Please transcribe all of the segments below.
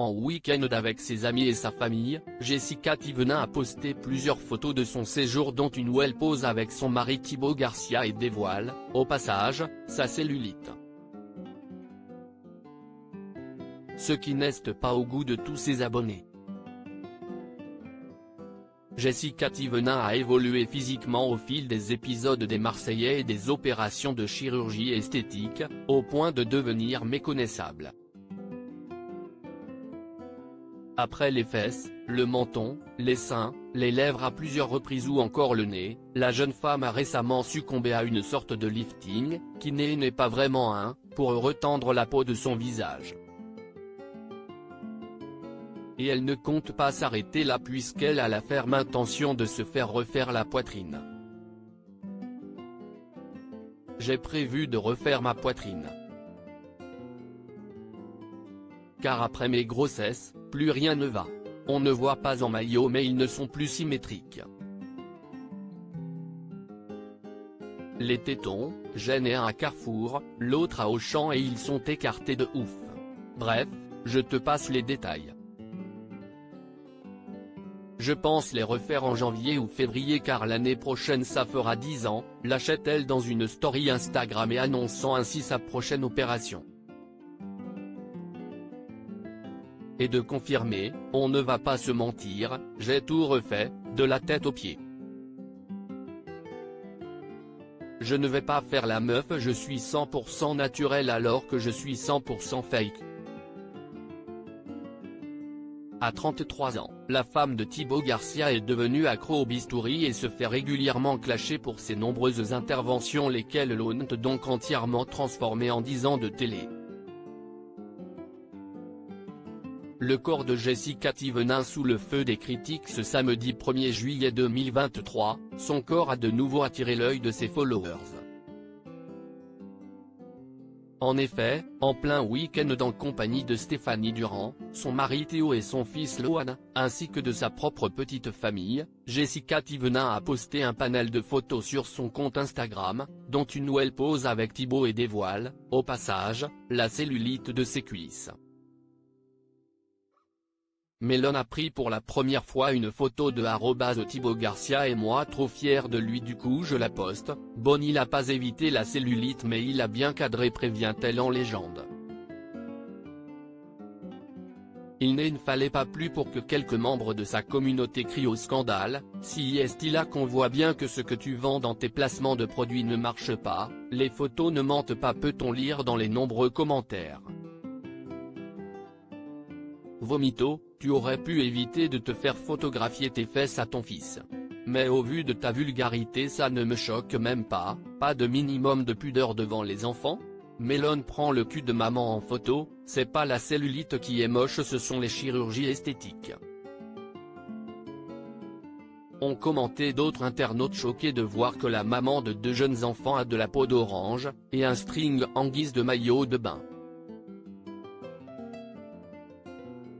En week-end avec ses amis et sa famille, Jessica Thévenin a posté plusieurs photos de son séjour dont une où elle pose avec son mari Thibaut Garcia et dévoile, au passage, sa cellulite. Ce qui n'est pas au goût de tous ses abonnés. Jessica Thévenin a évolué physiquement au fil des épisodes des Marseillais et des opérations de chirurgie esthétique, au point de devenir méconnaissable. Après les fesses, le menton, les seins, les lèvres à plusieurs reprises ou encore le nez, la jeune femme a récemment succombé à une sorte de lifting, qui n'est pas vraiment un, pour retendre la peau de son visage. Et elle ne compte pas s'arrêter là puisqu'elle a la ferme intention de se faire refaire la poitrine. J'ai prévu de refaire ma poitrine. Car après mes grossesses, plus rien ne va. On ne voit pas en maillot mais ils ne sont plus symétriques. Les tétons, j'en ai un à Carrefour, l'autre à Auchan et ils sont écartés de ouf. Bref, je te passe les détails. Je pense les refaire en janvier ou février car l'année prochaine ça fera 10 ans, lâchait-elle dans une story Instagram et annonçant ainsi sa prochaine opération. Et de confirmer, on ne va pas se mentir, j'ai tout refait, de la tête aux pieds. Je ne vais pas faire la meuf, je suis 100% naturel alors que je suis 100% fake. À 33 ans, la femme de Thibaut Garcia est devenue accro au bistouri et se fait régulièrement clasher pour ses nombreuses interventions lesquelles l'ont donc entièrement transformée en 10 ans de télé. Le corps de Jessica Thévenin sous le feu des critiques ce samedi 1er juillet 2023, son corps a de nouveau attiré l'œil de ses followers. En effet, en plein week-end en compagnie de Stéphanie Durand, son mari Théo et son fils Lohan, ainsi que de sa propre petite famille, Jessica Thévenin a posté un panel de photos sur son compte Instagram, dont une où elle pose avec Thibaut et dévoile, au passage, la cellulite de ses cuisses. Melon a pris pour la première fois une photo de @Thibaut Garcia et moi trop fier de lui du coup je la poste, bon il a pas évité la cellulite mais il a bien cadré prévient-elle en légende. Il ne fallait pas plus pour que quelques membres de sa communauté crient au scandale, si est-il là qu'on voit bien que ce que tu vends dans tes placements de produits ne marche pas, les photos ne mentent pas peut-on lire dans les nombreux commentaires. Vomito, tu aurais pu éviter de te faire photographier tes fesses à ton fils. Mais au vu de ta vulgarité ça ne me choque même pas, pas de minimum de pudeur devant les enfants. Melon prend le cul de maman en photo, c'est pas la cellulite qui est moche ce sont les chirurgies esthétiques. Ont commenté d'autres internautes choqués de voir que la maman de 2 jeunes enfants a de la peau d'orange, et un string en guise de maillot de bain.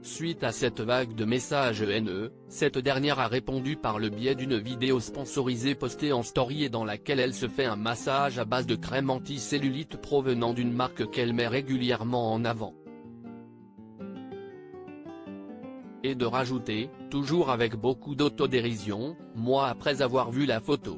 Suite à cette vague de messages haineux, cette dernière a répondu par le biais d'une vidéo sponsorisée postée en story et dans laquelle elle se fait un massage à base de crème anti-cellulite provenant d'une marque qu'elle met régulièrement en avant. Et de rajouter, toujours avec beaucoup d'autodérision, moi après avoir vu la photo.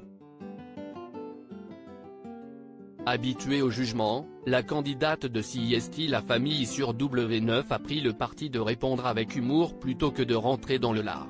Habituée au jugement, la candidate de CIST La Famille sur W9 a pris le parti de répondre avec humour plutôt que de rentrer dans le lard.